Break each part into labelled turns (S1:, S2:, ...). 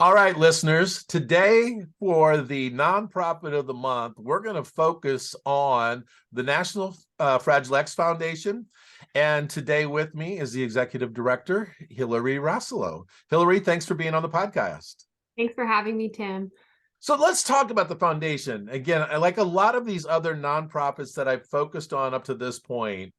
S1: All right, listeners, today for the nonprofit of the month, we're going to focus on the National Fragile X Foundation. And today with me is the executive director, Hilary Rosselot. Hilary, thanks for being on the podcast.
S2: Thanks for having me, Tim.
S1: So let's talk about the foundation. Again, like a lot of these other nonprofits that I've focused on up to this point,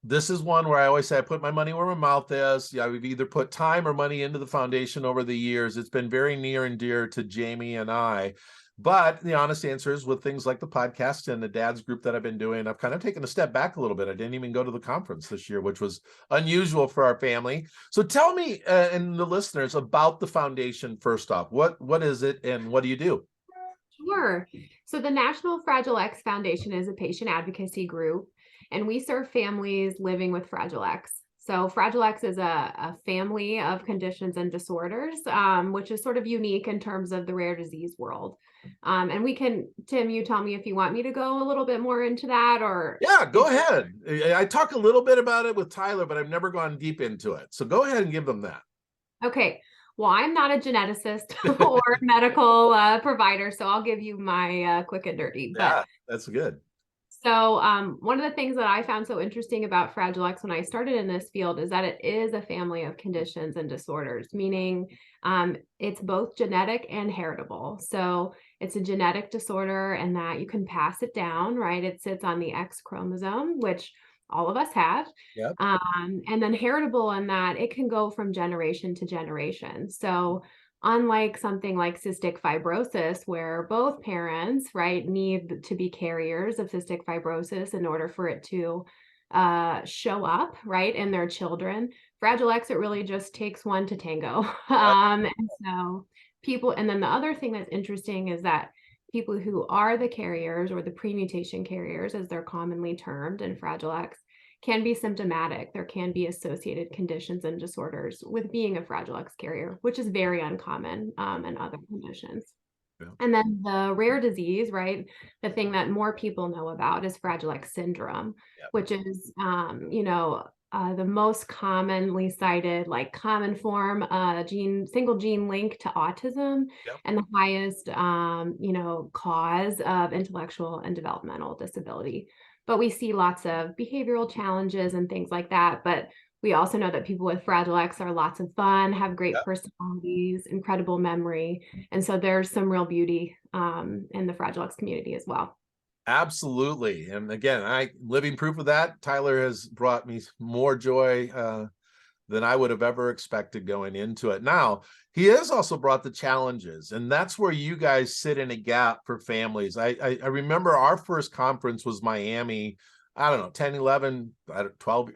S1: this is one where I always say I put my money where my mouth is. Yeah, we've either put time or money into the foundation over the years. It's been very near and dear to Jamie and I. But the honest answer is with things like the podcast and the dad's group that I've been doing, I've kind of taken a step back a little bit. I didn't even go to the conference this year, which was unusual for our family. So tell me and the listeners about the foundation first off. What is it and what do you do?
S2: Sure. So the National Fragile X Foundation is a patient advocacy group, and we serve families living with Fragile X. So Fragile X is a family of conditions and disorders, which is sort of unique in terms of the rare disease world. And we can, Tim, you tell me if you want me to go a little bit more into that or...
S1: Yeah, go ahead. I talk a little bit about it with Tyler, but I've never gone deep into it. So go ahead and give them that.
S2: Okay. Well, I'm not a geneticist or medical provider, so I'll give you my quick and dirty.
S1: Yeah, that's good.
S2: So one of the things that I found so interesting about Fragile X when I started in this field is that it is a family of conditions and disorders, meaning it's both genetic and heritable. So it's a genetic disorder and that you can pass it down, right? It sits on the X chromosome, which all of us have.
S1: Yep.
S2: And then heritable in that it can go from generation to generation. So unlike something like cystic fibrosis, where both parents, right, need to be carriers of cystic fibrosis in order for it to show up, right, in their children, Fragile X, it really just takes one to tango. And so people, and then the other thing that's interesting is that people who are the carriers or the premutation carriers, as they're commonly termed in Fragile X, can be symptomatic. There can be associated conditions and disorders with being a Fragile X carrier, which is very uncommon in other conditions. Yeah. And then the rare disease, right? The thing that more people know about is Fragile X syndrome, which is, the most commonly cited, like common form, single gene link to autism, and the highest, cause of intellectual and developmental disability. But we see lots of behavioral challenges and things like that. But we also know that people with Fragile X are lots of fun, have great personalities, incredible memory. And so there's some real beauty in the Fragile X community as well.
S1: Absolutely. And again, living proof of that. Tyler has brought me more joy than I would have ever expected going into it. Now, he has also brought the challenges, and that's where you guys sit in a gap for families. I remember our first conference was Miami, I don't know, 10, 11, 12,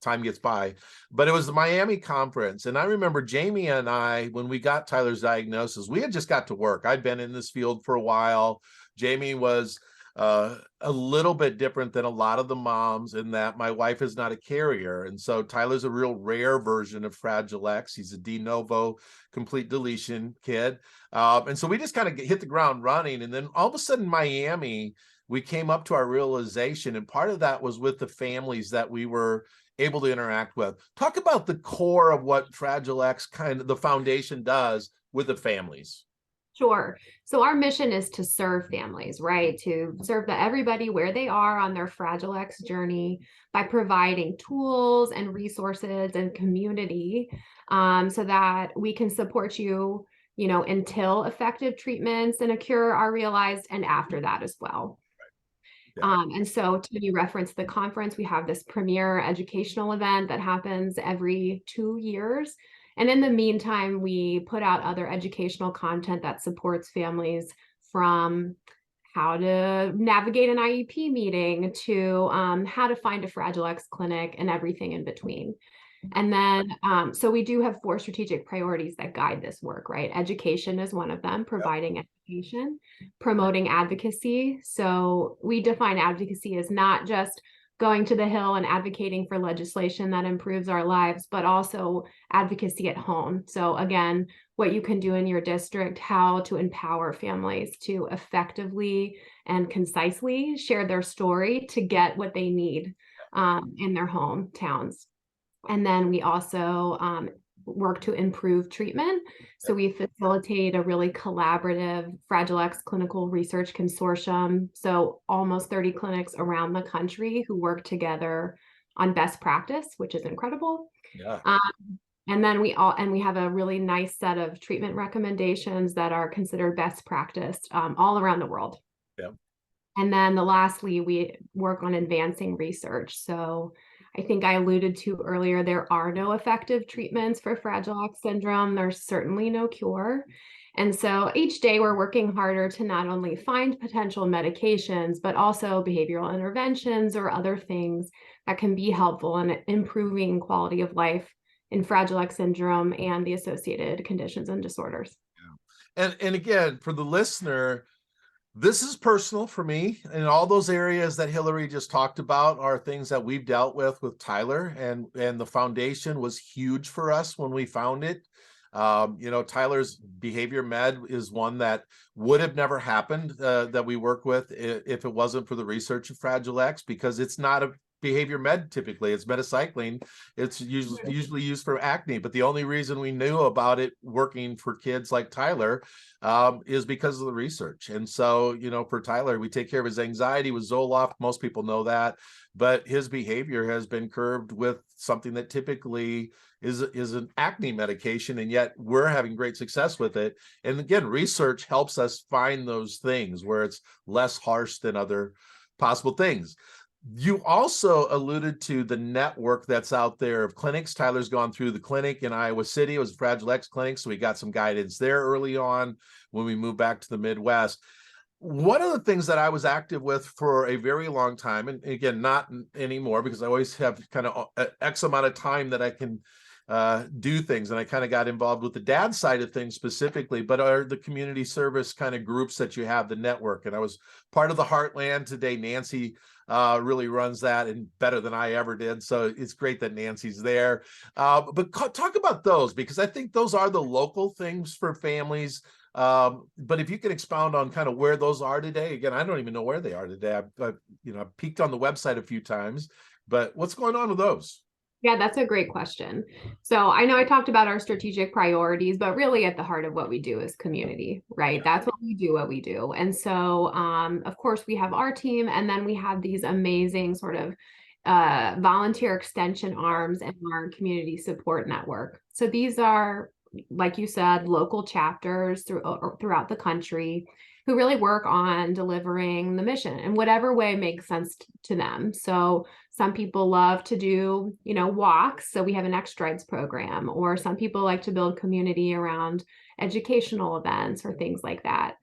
S1: time gets by, but it was the Miami conference. And I remember Jamie and I, when we got Tyler's diagnosis, we had just got to work. I'd been in this field for a while. Jamie was a little bit different than a lot of the moms in that my wife is not a carrier. And so Tyler's a real rare version of Fragile X. He's a de novo complete deletion kid. And so we just kind of hit the ground running. And then all of a sudden, Miami, we came up to our realization. And part of that was with the families that we were able to interact with. Talk about the core of what Fragile X, kind of the foundation, does with the families.
S2: Sure. So our mission is to serve families, right? To serve everybody where they are on their Fragile X journey by providing tools and resources and community so that we can support you, until effective treatments and a cure are realized and after that as well. And so to you reference the conference, we have this premier educational event that happens every 2 years. And in the meantime, we put out other educational content that supports families from how to navigate an IEP meeting to how to find a Fragile X clinic and everything in between. And then, so we do have 4 strategic priorities that guide this work, right? Education is one of them, providing education, promoting advocacy. So we define advocacy as not just going to the Hill and advocating for legislation that improves our lives, but also advocacy at home. So again, what you can do in your district, how to empower families to effectively and concisely share their story to get what they need in their hometowns. And then we also work to improve treatment. So we facilitate a really collaborative Fragile X clinical research consortium. So almost 30 clinics around the country who work together on best practice, which is incredible.
S1: Yeah.
S2: And then we have a really nice set of treatment recommendations that are considered best practice all around the world.
S1: Yeah.
S2: And then lastly, we work on advancing research. So I think I alluded to earlier, there are no effective treatments for Fragile X syndrome. There's certainly no cure. And so each day we're working harder to not only find potential medications, but also behavioral interventions or other things that can be helpful in improving quality of life in Fragile X syndrome and the associated conditions and disorders.
S1: Yeah. And again, for the listener, this is personal for me, and all those areas that Hilary just talked about are things that we've dealt with Tyler, and the foundation was huge for us when we found it. Tyler's behavior med is one that would have never happened that we work with if it wasn't for the research of Fragile X, because it's not a behavior med. Typically it's metacycline. It's usually used for acne, but the only reason we knew about it working for kids like Tyler is because of the research. And so, for Tyler, we take care of his anxiety with Zoloft. Most people know that, but his behavior has been curbed with something that typically is an acne medication, and yet we're having great success with it. And again, research helps us find those things where it's less harsh than other possible things. You also alluded to the network that's out there of clinics. Tyler's gone through the clinic in Iowa City. It was a Fragile X clinic, so we got some guidance there early on when we moved back to the Midwest. One of the things that I was active with for a very long time, and again, not anymore, because I always have kind of X amount of time that I can do things, and I kind of got involved with the dad side of things specifically, but are the community service kind of groups that you have, the network. And I was part of the Heartland today. Nancy really runs that, and better than I ever did. So it's great that Nancy's there. But talk about those, because I think those are the local things for families. But if you can expound on kind of where those are today. Again, I don't even know where they are today. I've peeked on the website a few times, but what's going on with those?
S2: Yeah, that's a great question. So I know I talked about our strategic priorities, but really at the heart of what we do is community, right? That's what we do. And so, of course, we have our team, and then we have these amazing sort of volunteer extension arms and our community support network. So these are, like you said, local chapters throughout the country who really work on delivering the mission in whatever way makes sense to them. So some people love to do, walks. So we have an X Strides program, or some people like to build community around educational events or things like that.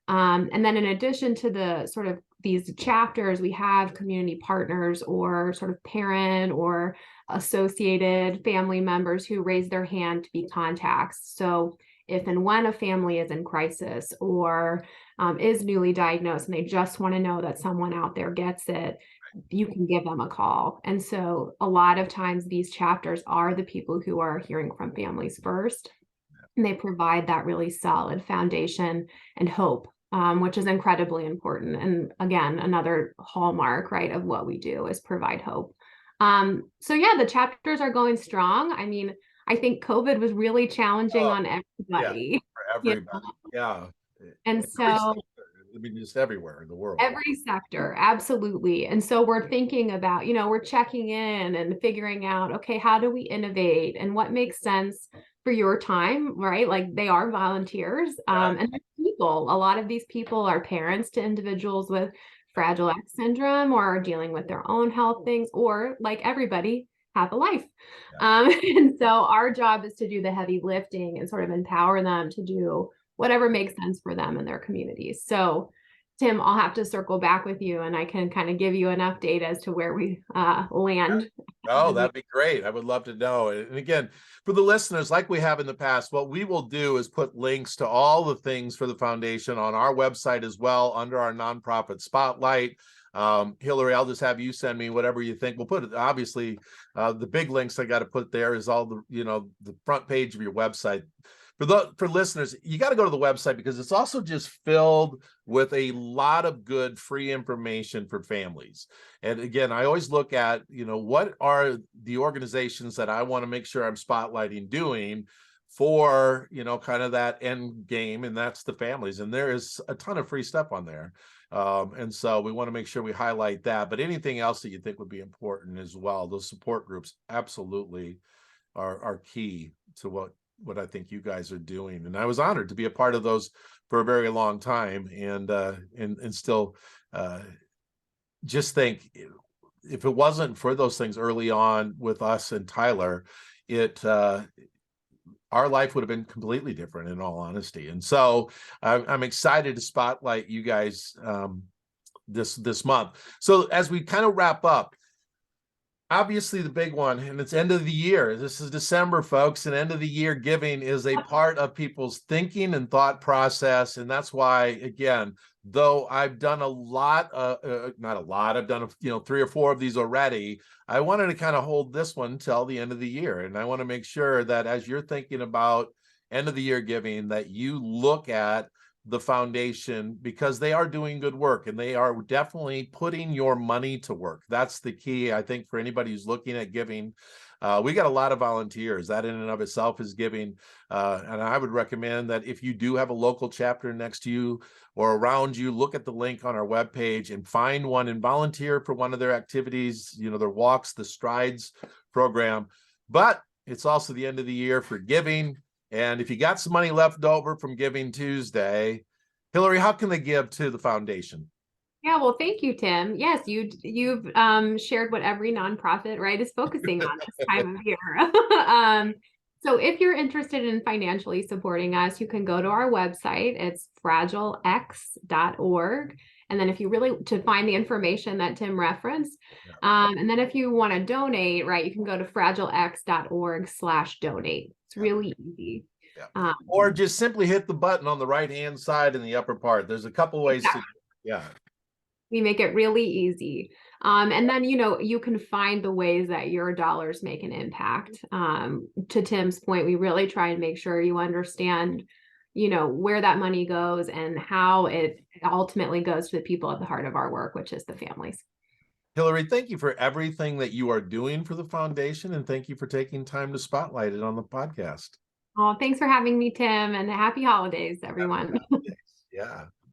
S2: And then in addition to the sort of these chapters, we have community partners or sort of parent or associated family members who raise their hand to be contacts. So if and when a family is in crisis or is newly diagnosed and they just want to know that someone out there gets it, you can give them a call. And so a lot of times these chapters are the people who are hearing from families first, and they provide that really solid foundation and hope, which is incredibly important. And again, another hallmark, right, of what we do is provide hope. So yeah, the chapters are going strong. I mean, I think COVID was really challenging on everybody.
S1: Yeah, for everybody. Yeah.
S2: And so
S1: just everywhere in the world.
S2: Every sector, absolutely. And so we're thinking about, we're checking in and figuring out, okay, how do we innovate and what makes sense for your time, right? Like they are volunteers. And people, a lot of these people are parents to individuals with Fragile X syndrome or are dealing with their own health things, or like everybody, have a life. And so our job is to do the heavy lifting and sort of empower them to do whatever makes sense for them and their communities. So Tim, I'll have to circle back with you and I can kind of give you an update as to where we land.
S1: Oh, that'd be great. I would love to know. And again, for the listeners, like we have in the past, what we will do is put links to all the things for the foundation on our website as well, under our nonprofit spotlight. Hilary, I'll just have you send me whatever you think. We'll put it, obviously, the big links I got to put there is all the, the front page of your website. for listeners, you got to go to the website because it's also just filled with a lot of good free information for families. And again, I always look at, what are the organizations that I want to make sure I'm spotlighting doing for, kind of that end game, and that's the families. And there is a ton of free stuff on there. And so we want to make sure we highlight that, but anything else that you think would be important as well, those support groups absolutely are key to what I think you guys are doing. And I was honored to be a part of those for a very long time, and still just think if it wasn't for those things early on with us and Tyler, our life would have been completely different, in all honesty. And so I'm excited to spotlight you guys this month. So as we kind of wrap up, obviously the big one, and it's end of the year. This is December, folks, and end of the year giving is a part of people's thinking and thought process. And that's why, again, though I've done a lot, not a lot, I've done 3 or 4 of these already. I wanted to kind of hold this one till the end of the year, and I want to make sure that as you're thinking about end of the year giving, that you look at the foundation, because they are doing good work and they are definitely putting your money to work. That's the key, I think, for anybody who's looking at giving. We got a lot of volunteers. That in and of itself is giving. And I would recommend that if you do have a local chapter next to you or around you, look at the link on our webpage and find one and volunteer for one of their activities, their walks, the Strides program. But it's also the end of the year for giving. And if you got some money left over from Giving Tuesday, Hilary, how can they give to the foundation?
S2: Yeah, well, thank you, Tim. Yes, you've shared what every nonprofit, right, is focusing on this time of year. So if you're interested in financially supporting us, you can go to our website. It's fragilex.org. And then if you really, to find the information that Tim referenced, and then if you want to donate, right, you can go to fragilex.org/donate. It's really easy.
S1: Yeah. Or just simply hit the button on the right-hand side in the upper part. There's a couple ways to,
S2: we make it really easy. And then, you can find the ways that your dollars make an impact. To Tim's point, we really try and make sure you understand, where that money goes and how it ultimately goes to the people at the heart of our work, which is the families.
S1: Hilary, thank you for everything that you are doing for the foundation, and thank you for taking time to spotlight it on the podcast.
S2: Oh, thanks for having me, Tim, and happy holidays, everyone.
S1: Yeah.